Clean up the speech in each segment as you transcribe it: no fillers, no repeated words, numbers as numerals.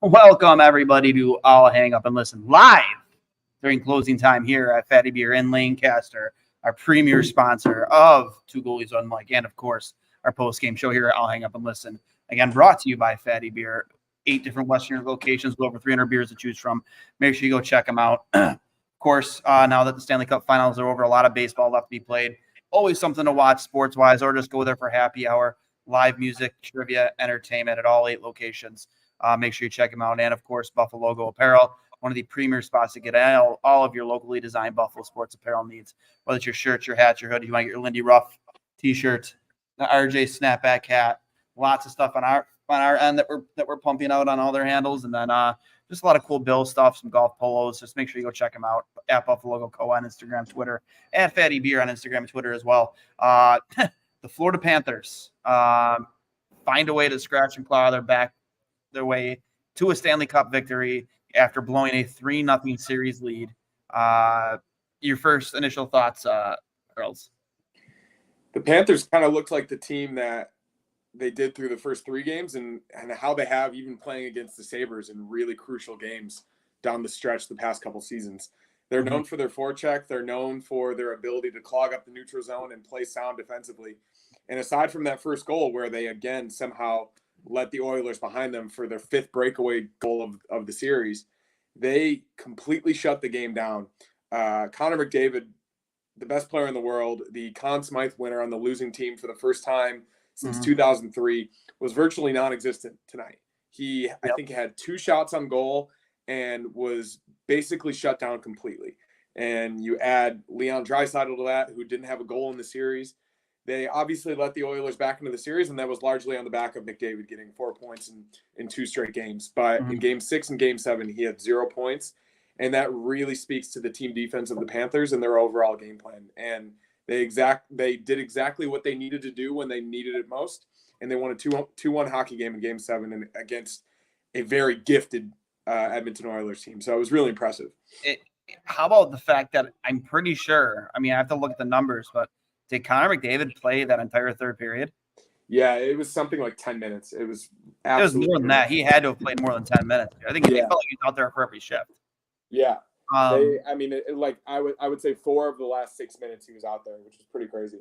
Welcome, everybody, to I'll Hang Up and Listen live during closing time here at Fatty Beer in Lancaster, our premier sponsor of Two Goalies One Mic, and, of course, our post-game show here at I'll Hang Up and Listen. Again, brought to you by Fatty Beer, 8 different Western locations with over 300 beers to choose from. Make sure you go check them out. Of course, now that the Stanley Cup Finals are over, a lot of baseball left to be played. Always something to watch sports-wise, or just go there for happy hour, live music, trivia, entertainment at all 8 locations. Make sure you check them out. And, of course, Buffalo Logo Apparel, one of the premier spots to get all of your locally designed Buffalo sports apparel needs, whether it's your shirts, your hats, your hoodie. You might get your Lindy Ruff T-shirt, the RJ snapback hat, lots of stuff on our end that we're pumping out on all their handles. And then just a lot of cool Bill stuff, some golf polos. Just make sure you go check them out at Buffalo Logo Co. on Instagram, Twitter, and Fatty Beer on Instagram and Twitter as well. The Florida Panthers find a way to scratch and claw their way to a Stanley Cup victory after blowing a 3-0 series lead. Your first initial thoughts, Hurls? The Panthers kind of looked like the team that they did through the first 3 games and how they have even playing against the Sabres in really crucial games down the stretch the past couple seasons. They're known for their forecheck. They're known for their ability to clog up the neutral zone and play sound defensively. And aside from that first goal where they, again, somehow let the Oilers behind them for their 5th breakaway goal of the series, they completely shut the game down. Connor McDavid, the best player in the world, the Conn Smythe winner on the losing team for the first time since 2003, was virtually non-existent tonight. I think, had 2 shots on goal and was basically shut down completely. And you add Leon Draisaitl to that, who didn't have a goal in the series. They obviously let the Oilers back into the series, and that was largely on the back of McDavid getting 4 points in 2 straight games. But in Game 6 and Game 7, he had 0 points, and that really speaks to the team defense of the Panthers and their overall game plan. And they did exactly what they needed to do when they needed it most, and they won a 2-1 hockey game in Game 7 and against a very gifted Edmonton Oilers team. So it was really impressive. How about the fact that I'm pretty sure, I have to look at the numbers, but did Connor McDavid play that entire third period? Yeah, it was something like 10 minutes. It was more than that. He had to have played more than 10 minutes. I think he felt like he was out there for every shift. Yeah. I would say 4 of the last 6 minutes he was out there, which is pretty crazy.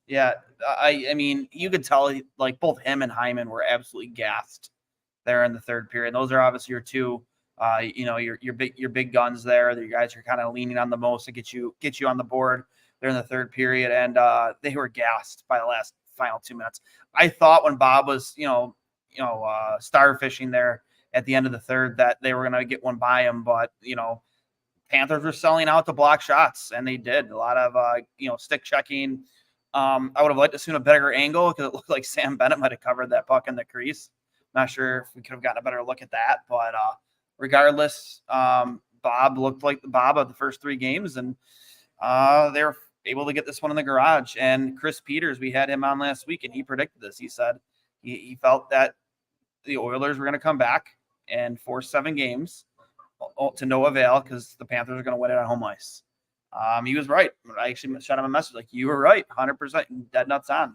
Yeah, I mean, you could tell like both him and Hyman were absolutely gassed there in the third period. Those are obviously your two, your big guns there. The guys are kind of leaning on the most to get you on the board there in the third period, and they were gassed by the final 2 minutes. I thought when Bob was, starfishing there at the end of the third that they were going to get one by him, but Panthers were selling out to block shots, and they did a lot of stick checking. I would have liked to see a better angle because it looked like Sam Bennett might have covered that puck in the crease. Not sure if we could have gotten a better look at that, but regardless, Bob looked like the Bob of the first 3 games, and they were able to get this one in the garage. And Chris Peters, we had him on last week, and he predicted this. He said he felt that the Oilers were going to come back and force 7 games to no avail because the Panthers are going to win it on home ice. He was right. I actually shot him a message like, you were right, 100%, dead nuts on.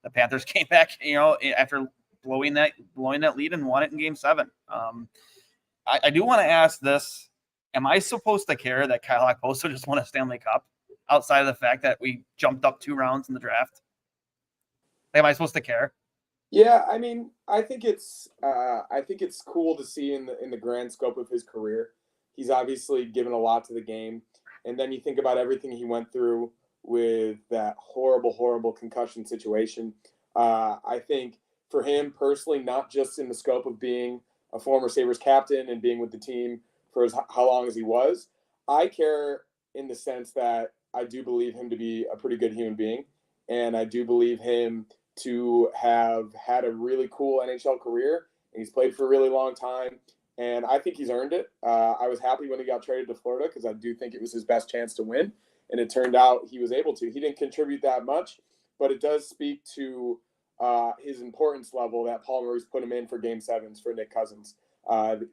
The Panthers came back, after blowing that lead and won it in Game 7. I do want to ask this. Am I supposed to care that Kyle Okposo just won a Stanley Cup outside of the fact that we jumped up 2 rounds in the draft? Am I supposed to care? Yeah, I mean, I think it's cool to see in the grand scope of his career. He's obviously given a lot to the game, and then you think about everything he went through with that horrible concussion situation. I think for him personally, not just in the scope of being a former Sabres captain and being with the team for how long as he was, I care in the sense that I do believe him to be a pretty good human being, and I do believe him to have had a really cool NHL career, and he's played for a really long time, and I think he's earned it. I was happy when he got traded to Florida because I do think it was his best chance to win, and it turned out he was able to. He didn't contribute that much, but it does speak to his importance level that Paul Maurice put him in for Game 7s for Nick Cousins.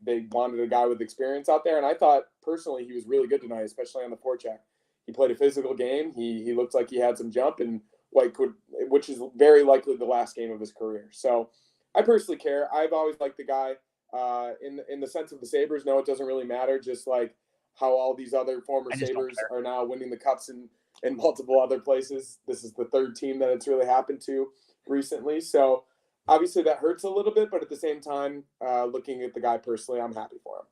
They wanted a guy with experience out there, and I thought personally he was really good tonight, especially on the forecheck. He played a physical game. He looked like he had some jump, and which is very likely the last game of his career. So I personally care. I've always liked the guy. In the sense of the Sabres, no, it doesn't really matter. Just like how all these other former Sabres are now winning the cups in multiple other places. This is the third team that it's really happened to recently. So obviously that hurts a little bit, but at the same time, looking at the guy personally, I'm happy for him.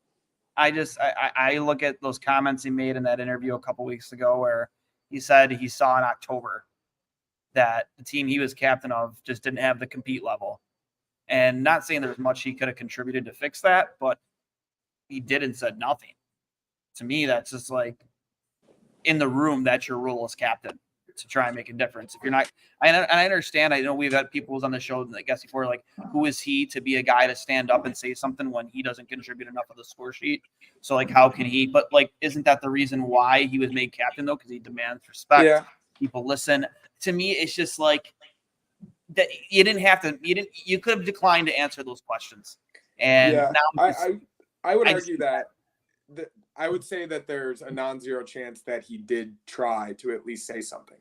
I look at those comments he made in that interview a couple weeks ago where he said he saw in October that the team he was captain of just didn't have the compete level. And not saying there's much he could have contributed to fix that, but he did and said nothing. To me, that's just like in the room, that's your role as captain to try and make a difference. If you're not, I understand. I know we've had people on the show, I guess before, like, who is he to be a guy to stand up and say something when he doesn't contribute enough of the score sheet? So, like, how can he? But, like, isn't that the reason why he was made captain, though? Because he demands respect. Yeah. People listen. To me, it's just like that. You didn't have to. You could have declined to answer those questions. And yeah, now I would argue that I would say that there's a non-zero chance that he did try to at least say something,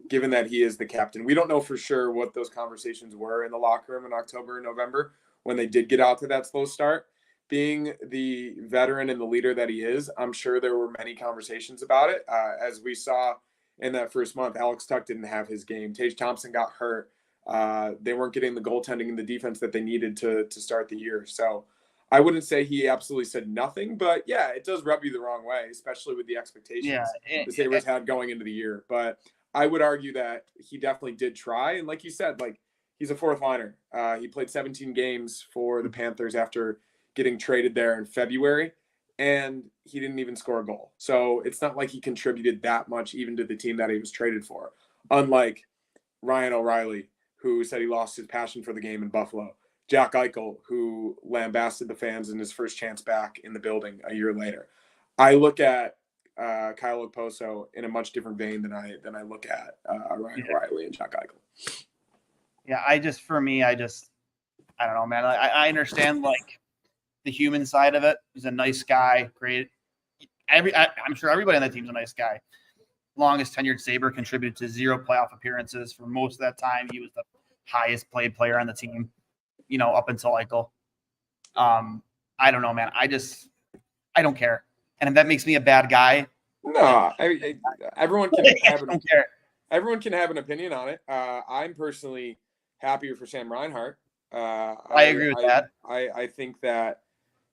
given that he is the captain. We don't know for sure what those conversations were in the locker room in October and November when they did get out to that slow start. Being the veteran and the leader that he is, I'm sure there were many conversations about it. As we saw in that first month, Alex Tuck didn't have his game. Tage Thompson got hurt. They weren't getting the goaltending and the defense that they needed to start the year. So I wouldn't say he absolutely said nothing, but yeah, it does rub you the wrong way, especially with the expectations the Sabres had going into the year. But I would argue that he definitely did try. And like you said, like, he's a fourth liner. He played 17 games for the Panthers after getting traded there in February, and he didn't even score a goal. So it's not like he contributed that much even to the team that he was traded for. Unlike Ryan O'Reilly, who said he lost his passion for the game in Buffalo. Jack Eichel, who lambasted the fans in his first chance back in the building a year later. I look at Kyle Okposo in a much different vein than I look at Ryan O'Reilly and Jack Eichel. Yeah, I don't know, man. I understand, like, the human side of it. He's a nice guy, great. I'm sure everybody on that team's a nice guy. Longest tenured Sabre, contributed to 0 playoff appearances for most of that time. He was the highest paid player on the team, up until Eichel. I don't know, man. I don't care. And if that makes me a bad guy, no, everyone can don't care. Everyone can have an opinion on it. I'm personally happier for Sam Reinhart. I agree with that. I think that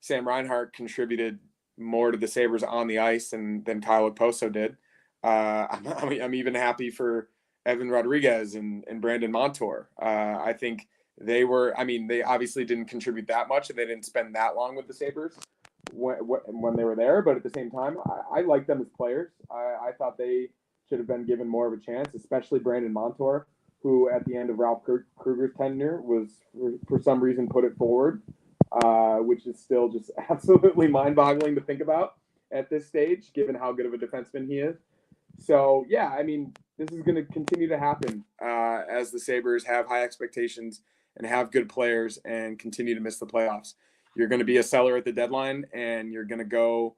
Sam Reinhart contributed more to the Sabres on the ice than Kyle Okposo did. I'm even happy for Evan Rodriguez and Brandon Montour. I think they obviously didn't contribute that much, and they didn't spend that long with the Sabres when they were there. But at the same time, I like them as players. I thought they should have been given more of a chance, especially Brandon Montour, who at the end of Ralph Kruger's tenure was, for some reason, put it forward, which is still just absolutely mind-boggling to think about at this stage, given how good of a defenseman he is. So, yeah, I mean, this is going to continue to happen as the Sabres have high expectations and have good players and continue to miss the playoffs. You're going to be a seller at the deadline, and you're going to go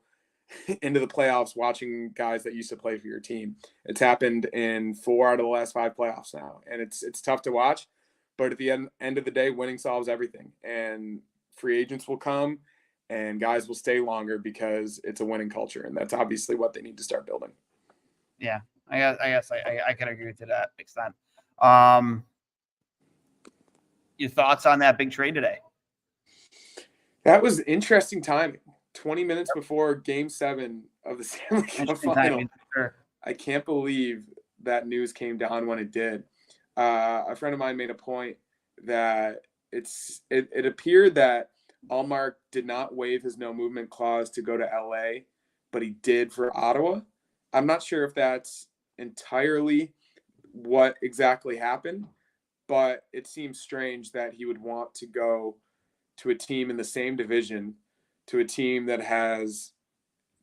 into the playoffs watching guys that used to play for your team. It's happened in 4 out of the last 5 playoffs now, and it's tough to watch. But at the end of the day, winning solves everything, and free agents will come, and guys will stay longer because it's a winning culture, and that's obviously what they need to start building. Yeah, I guess I can agree to that extent. Your thoughts on that big trade today? That was interesting timing. 20 minutes before Game 7 of the Stanley Cup Finals. Sure. I can't believe that news came down when it did. A friend of mine made a point that it appeared that Allmark did not waive his no movement clause to go to LA, but he did for Ottawa. I'm not sure if that's entirely what exactly happened, but it seems strange that he would want to go to a team in the same division, to a team that has,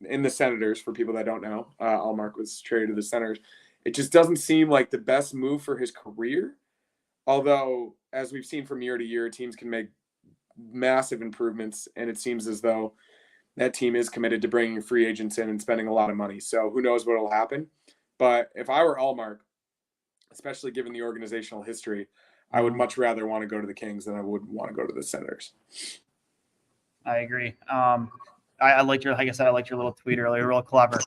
in the Senators, for people that don't know, Allmark was traded to the Senators. It just doesn't seem like the best move for his career. Although, as we've seen from year to year, teams can make massive improvements, and it seems as though that team is committed to bringing free agents in and spending a lot of money. So who knows what will happen. But if I were Allmark, especially given the organizational history, I would much rather want to go to the Kings than I would want to go to the Senators. I agree. I liked your, like I said, I liked your little tweet earlier. Real clever.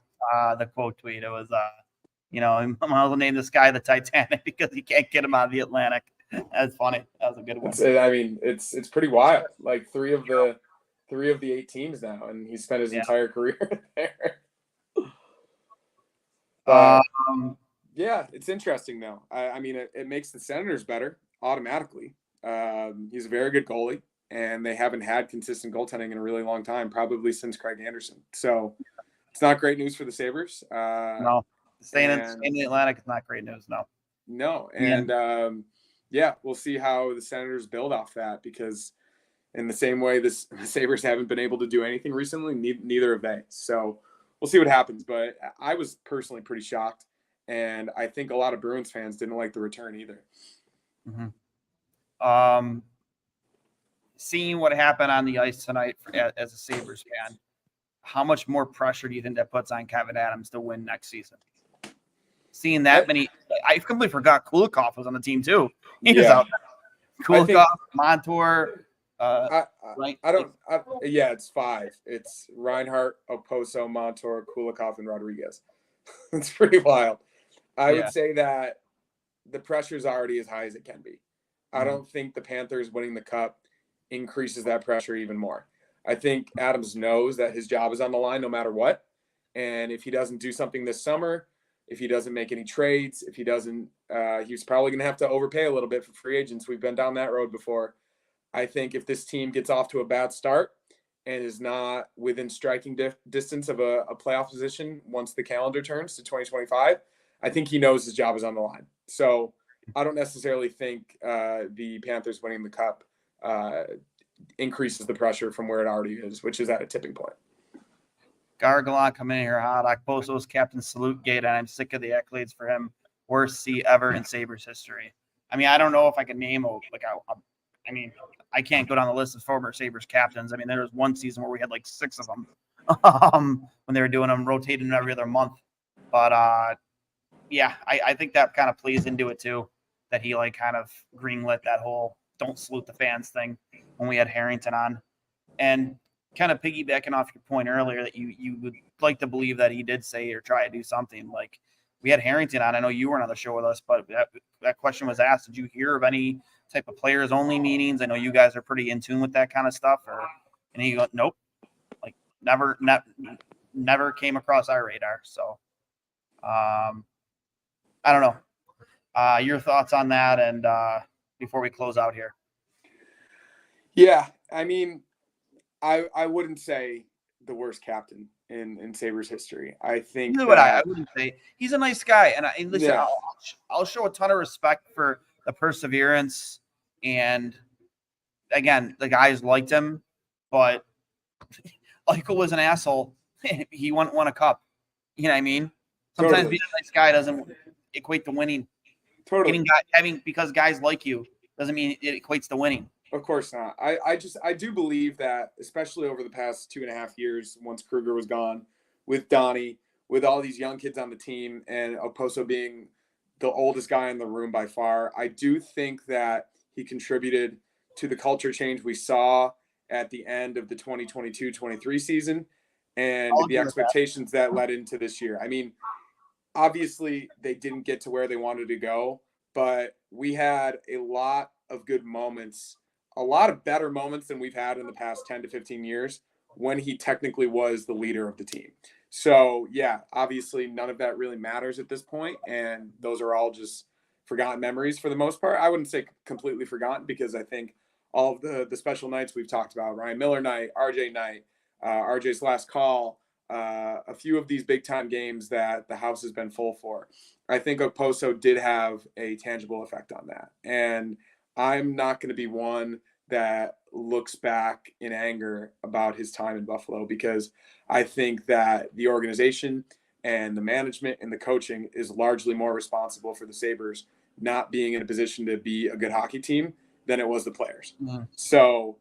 The quote tweet. It was, I'm going to name this guy the Titanic because you can't get him out of the Atlantic. That's funny. That was a good one. It's pretty wild. Like three of the 8 teams now, and he spent his entire career there. But yeah, it's interesting though. I mean, it makes the Senators better automatically. He's a very good goalie, and they haven't had consistent goaltending in a really long time, probably since Craig Anderson. So it's not great news for the Sabres. No, staying in the Atlantic is not great news. No, and yeah, we'll see how the Senators build off that, because in the same way the Sabres haven't been able to do anything recently, neither have they. So we'll see what happens. But I was personally pretty shocked, and I think a lot of Bruins fans didn't like the return either. Mm-hmm. Seeing what happened on the ice tonight as a Sabres fan, how much more pressure do you think that puts on Kevin Adams to win next season? Seeing that many, I completely forgot Kulikov was on the team too. He was out there. Kulikov, Montour. It's 5. It's Reinhart, Oposo, Montour, Kulikov, and Rodriguez. It's pretty wild. I would say that the pressure is already as high as it can be. I don't think the Panthers winning the Cup increases that pressure even more. I think Adams knows that his job is on the line no matter what. And if he doesn't do something this summer, if he doesn't make any trades, if he doesn't, he's probably going to have to overpay a little bit for free agents. We've been down that road before. I think if this team gets off to a bad start and is not within striking distance of a playoff position once the calendar turns to 2025, I think he knows his job is on the line. So I don't necessarily think the Panthers winning the Cup increases the pressure from where it already is, which is at a tipping point. Gargalon coming in here hot. Okposo's captain salute gate, and I'm sick of the accolades for him. Worst C ever in Sabres history. I mean, I don't know if I can name I can't go down the list of former Sabres captains. I mean, there was one season where we had like 6 of them when they were doing them, rotating every other month. But I think that kind of plays into it too, that he kind of greenlit that whole don't salute the fans thing when we had Harrington on. And kind of piggybacking off your point earlier that you would like to believe that he did say or try to do something. Like, we had Harrington on. I know you weren't on the show with us, but that question was asked. Did you hear of any type of players only meetings? I know you guys are pretty in tune with that kind of stuff. And he goes, nope, never came across our radar. So I don't know. Your thoughts on that, and before we close out here. Yeah, I mean, I wouldn't say the worst captain in Sabres history. I think I wouldn't say he's a nice guy, and listen, I'll show a ton of respect for the perseverance, and again, the guys liked him, but Eichel was an asshole. He won a cup. You know what I mean? Sometimes being a nice guy doesn't equate to winning. Totally. Because guys like you doesn't mean it equates to winning. Of course not. I do believe that, especially over the past 2.5 years, once Kruger was gone, with Donnie, with all these young kids on the team, and Oposo being the oldest guy in the room by far, I do think that he contributed to the culture change we saw at the end of the 2022-23 season and the expectations that led into this year. I mean, obviously they didn't get to where they wanted to go, but we had a lot of good moments, a lot of better moments than we've had in the past 10 to 15 years when he technically was the leader of the team. So, yeah, obviously none of that really matters at this point, and those are all just forgotten memories for the most part. I wouldn't say completely forgotten, because I think all of the special nights we've talked about, Ryan Miller night, RJ night, RJ's last call, a few of these big-time games that the house has been full for, I think Okposo did have a tangible effect on that. And I'm not going to be one that looks back in anger about his time in Buffalo, because I think that the organization and the management and the coaching is largely more responsible for the Sabres not being in a position to be a good hockey team than it was the players. Mm-hmm. So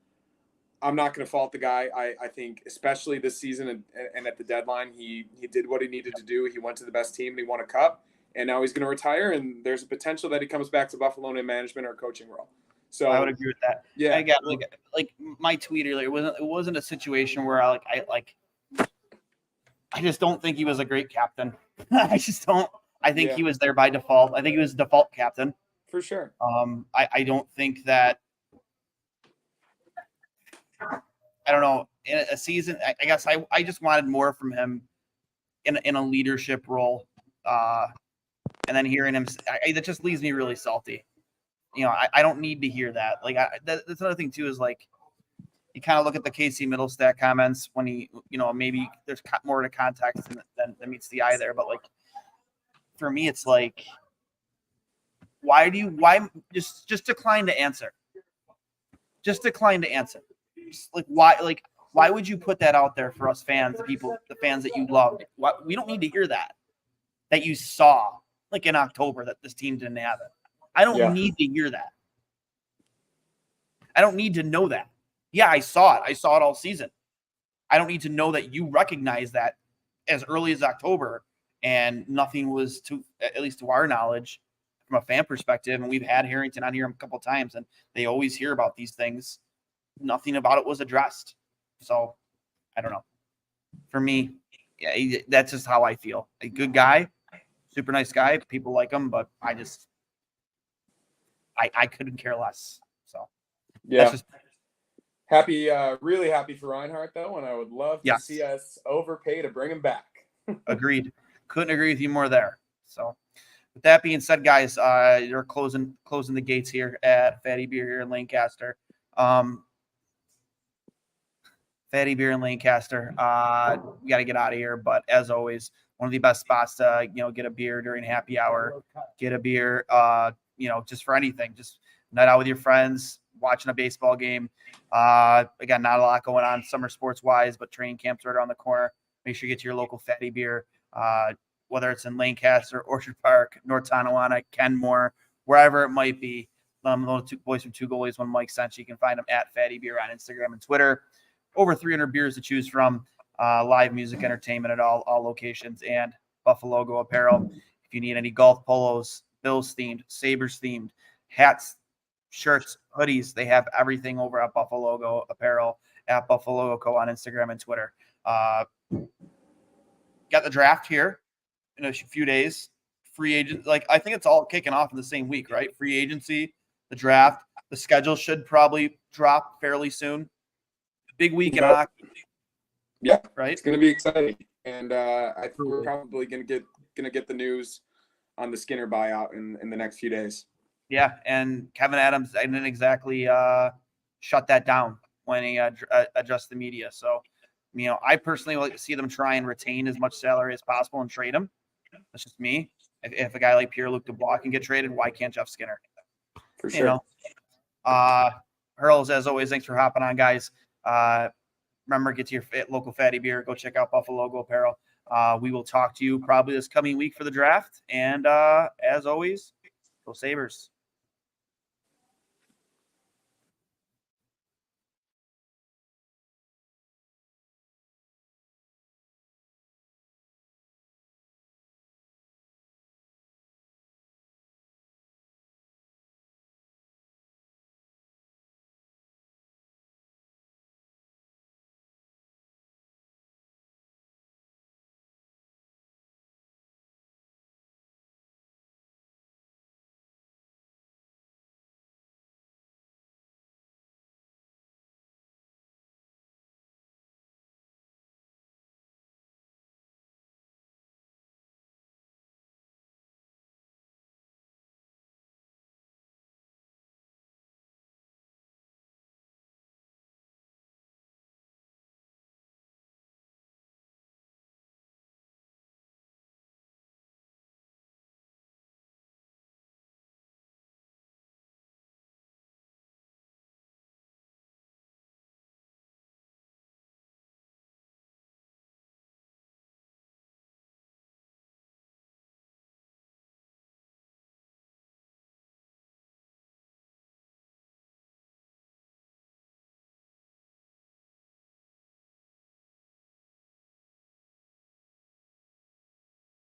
I'm not going to fault the guy. I think especially this season and at the deadline, he did what he needed to do. He went to the best team and he won a cup, and now he's going to retire, and there's a potential that he comes back to Buffalo in management or coaching role. So I would agree with that. Yeah, I got like my tweet earlier. It wasn't a situation where I just don't think he was a great captain. I just don't. I think he was there by default. I think he was default captain. for sure. I don't think that. I don't know. In a season, I guess I just wanted more from him in a leadership role. And then hearing him, that just leaves me really salty. I don't need to hear that. Like, that's another thing too, is like, you kind of look at the Casey Middlestat comments when he, maybe there's more to context than meets the eye there. But like, for me, it's like, why just decline to answer? Just decline to answer. Just why would you put that out there for us fans, the fans that you loved? We don't need to hear that you saw like in October that this team didn't have it. I don't need to hear that. I don't need to know that. Yeah, I saw it. I saw it all season. I don't need to know that you recognize that as early as October, and nothing was, at least to our knowledge, from a fan perspective. And we've had Harrington on here a couple of times, and they always hear about these things. Nothing about it was addressed. So I don't know. For me, that's just how I feel. A good guy, super nice guy. People like him, but I couldn't care less. So yeah. Happy, really happy for Reinhardt, though, and I would love to see us overpay to bring him back. Agreed. Couldn't agree with you more there. So, with that being said, guys, you're closing the gates here at Fatty Beer here in Lancaster. Fatty Beer in Lancaster. We got to get out of here, but as always, one of the best spots to get a beer during happy hour. Get a beer, just for anything. Just night out with your friends, watching a baseball game. Again, not a lot going on summer sports wise, but training camp's right around the corner. Make sure you get to your local Fatty Beer, whether it's in Lancaster, Orchard Park, North Tonawanda, Kenmore, wherever it might be. Those two boys from Two Goalies, One Mike sent you. You can find them at Fatty Beer on Instagram and Twitter. Over 300 beers to choose from, live music, entertainment at all locations, and Buffalo Go apparel. If you need any golf polos, Bills themed, Sabres themed, hats, shirts, hoodies, they have everything over at Buffalo Go apparel at Buffalo Go on Instagram and Twitter. Got the draft here in a few days. Free agent, I think it's all kicking off in the same week, right? Free agency, the draft, the schedule should probably drop fairly soon. Big week in hockey. Yeah, right. It's going to be exciting, and I think we're probably going to get the news on the Skinner buyout in the next few days. Yeah, and Kevin Adams didn't exactly shut that down when he addressed the media. So, I personally would like to see them try and retain as much salary as possible and trade him. That's just me. If a guy like Pierre-Luc Dubois can get traded, why can't Jeff Skinner? For sure. Hurls, as always, thanks for hopping on, guys. Remember, get to your local Fatty Beer. Go check out Buffalo Go apparel. We will talk to you probably this coming week for the draft. And as always, go Sabres.